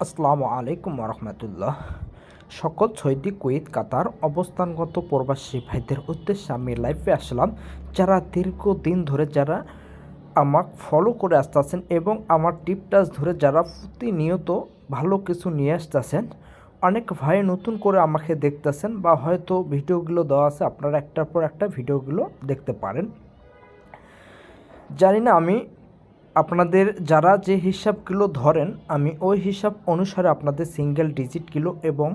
আসসালামু আলাইকুম রহমতুল্লাহ। সকল সৌদি, কুয়েত, কাতার অবস্থানগত প্রবাসী ভাইদের উদ্দেশ্যে আমি লাইভে আসলাম। যারা দীর্ঘদিন ধরে যারা আমাকে ফলো করে আসতেছেন এবং আমার টিপটাস ধরে যারা প্রতিনিয়ত ভালো কিছু নিয়ে আসতেছেন, অনেক ভাই নতুন করে আমাকে দেখতেছেন বা হয়তো ভিডিওগুলো দেওয়া আছে, আপনারা একটার পর একটা ভিডিওগুলো দেখতে পারেন। জানি না আমি আপনাদের যারা যে হিসাবগুলো ধরেন, আমি ওই হিসাব অনুসারে আপনাদের সিঙ্গেল ডিজিটগুলো এবং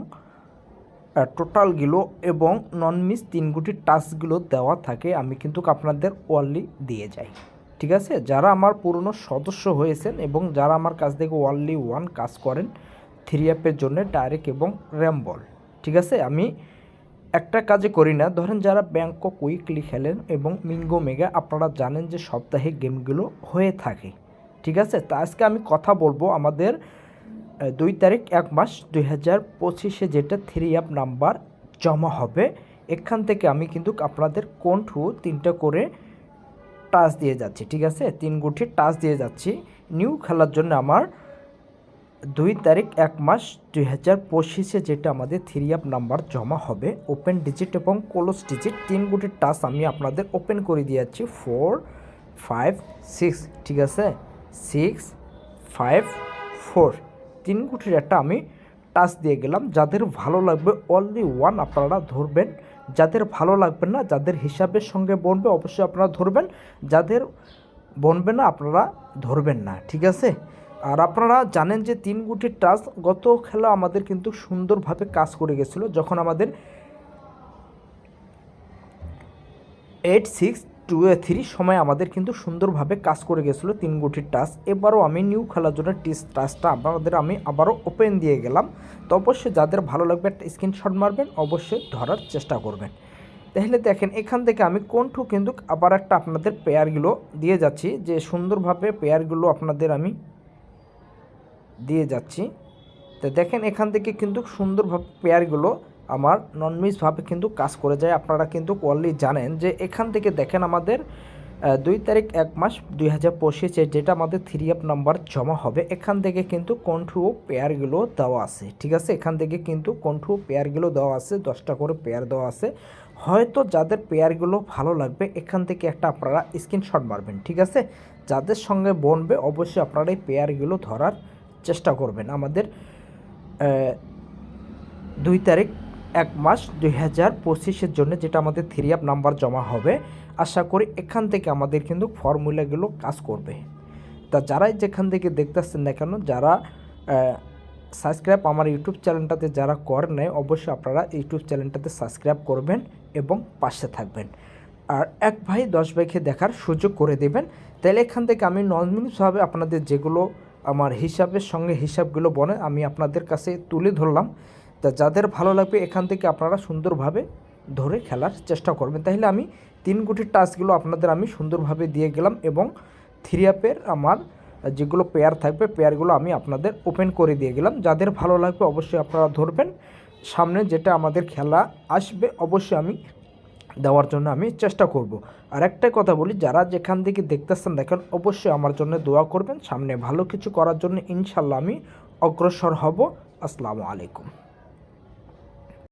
টোটালগুলো এবং নন মিস 3 গুটির টাচগুলো দেওয়া থাকে, আমি কিন্তু আপনাদের ওয়ারলি দিয়ে যাই। ঠিক আছে, যারা আমার পুরনো সদস্য হয়েছেন এবং যারা আমার কাছ থেকে ওয়ারলি 1 কাজ করেন 3 অ্যাপের জন্য ডাইরেক্ট এবং র্যাম্বল, ঠিক আছে, আমি একটা কাজে করি না। ধরেন যারা ব্যাংকক উইকলি খেলেন এবং মিঙ্গো মেগা, আপনারা জানেন যে সাপ্তাহিক গেমগুলো হয়ে থাকে। ঠিক আছে, তা আজকে আমি কথা বলবো আমাদের 2 তারিখ 1 মাস 2025 যেটা 3 অ্যাপ নাম্বার জমা হবে। এখান থেকে আমি কিন্তু আপনাদের কন্ঠু 3টা করে টাচ দিয়ে যাচ্ছি। ঠিক আছে, 3 গুটির টাচ দিয়ে যাচ্ছি নিউ খেলার জন্য। আমার 2 তারিখ 1 মাস 2025 যেটা আমাদের 3 অ্যাপ নাম্বার জমা হবে, ওপেন ডিজিট এবং ক্লোজ ডিজিট 3 গুটির টাচ আমি আপনাদের ওপেন করে দিয়ে যাচ্ছি। 4 5 6, ঠিক আছে, 6 5 4 3 গুটির একটা আমি টাচ দিয়ে গেলাম। যাদের ভালো লাগবে অনলি 1 আপনারা ধরবেন, যাদের ভালো লাগবে না, যাদের হিসাবের সঙ্গে বনবে অবশ্যই আপনারা ধরবেন, যাদের বনবে না আপনারা ধরবেন না। ঠিক আছে, আর আপনারা জানেন যে 3 গুটির টাচ গত খেলা আমাদের কিন্তু সুন্দরভাবে কাজ করে গেছিলো, যখন আমাদের 8-6-2-3 সময় আমাদের কিন্তু সুন্দরভাবে কাজ করে গেছিলো 3 গুটির টাচ। এবারও আমি নিউ খেলার জন্য টাচটা আপনাদের আমি আবারও ওপেন দিয়ে গেলাম। তো অবশ্যই যাদের ভালো লাগবে একটা স্ক্রিনশট মারবেন, অবশ্যই ধরার চেষ্টা করবেন। তাহলে দেখেন এখান থেকে আমি কন্ঠু কিন্তু আবার একটা আপনাদের পেয়ারগুলো দিয়ে যাচ্ছি, যে সুন্দরভাবে পেয়ারগুলো আপনাদের আমি দিয়ে যাচ্ছি। তো দেখেন এখান থেকে কিন্তু সুন্দরভাবে পেয়ারগুলো আমার ননমিসভাবে কিন্তু কাজ করে যায়। আপনারা কিন্তু অলরেডি জানেন যে এখান থেকে দেখেন আমাদের 2 তারিখ 1 মাস 2025 যেটা আমাদের 3 অ্যাপ নাম্বার জমা হবে, এখান থেকে কিন্তু কন্ঠু পেয়ারগুলো দেওয়া আছে। ঠিক আছে, এখান থেকে কিন্তু কন্ঠু পেয়ারগুলো দেওয়া আছে, 10টা করে পেয়ার দেওয়া আছে। হয়তো যাদের পেয়ারগুলো ভালো লাগবে এখান থেকে একটা আপনারা স্ক্রিনশট মারবেন। ঠিক আছে, যাদের সঙ্গে বনবে অবশ্যই আপনারা এই পেয়ারগুলো ধরার চেষ্টা করবেন। আমাদের 2 তারিখ 1 মাস 2025 জন্য যেটা আমাদের 3 অ্যাপ নাম্বার জমা হবে, আশা করি এখান থেকে আমাদের কিন্তু ফর্মুলাগুলো কাজ করবে। তা যারাই যেখান থেকে দেখতেছেন না কেন, যারা সাবস্ক্রাইব আমার ইউটিউব চ্যানেলটাতে যারা করেন নাই, অবশ্যই আপনারা ইউটিউব চ্যানেলটাতে সাবস্ক্রাইব করবেন এবং পাশে থাকবেন। আর 1 ভাই 10 ভাইকে দেখার সুযোগ করে দেবেন। তাহলে এখান থেকে আমি ননমিনিভাবে আপনাদের যেগুলো আমার হিসাবের সঙ্গে হিসাবগুলো বনে আমি আপনাদের কাছে তুলে ধরলাম। তা যাদের ভালো লাগবে এখান থেকে আপনারা সুন্দরভাবে ধরে খেলার চেষ্টা করবেন। তাহলে আমি 3 গুটির টাচগুলো আপনাদের আমি সুন্দরভাবে দিয়ে গেলাম এবং 3 অ্যাপের আমার যেগুলো পেয়ার থাকবে পেয়ারগুলো আমি আপনাদের ওপেন করে দিয়ে গেলাম। যাদের ভালো লাগবে অবশ্যই আপনারা ধরবেন। সামনে যেটা আমাদের খেলা আসবে অবশ্যই আমি দেওয়ার জন্য আমি চেষ্টা করব। আর একটা কথা বলি, যারা যেখান থেকে দেখতেছেন দেখেন অবশ্যই আমার জন্য দোয়া করবেন, সামনে ভালো কিছু করার জন্য ইনশাল্লাহ আমি অগ্রসর হব। আসসালামু আলাইকুম।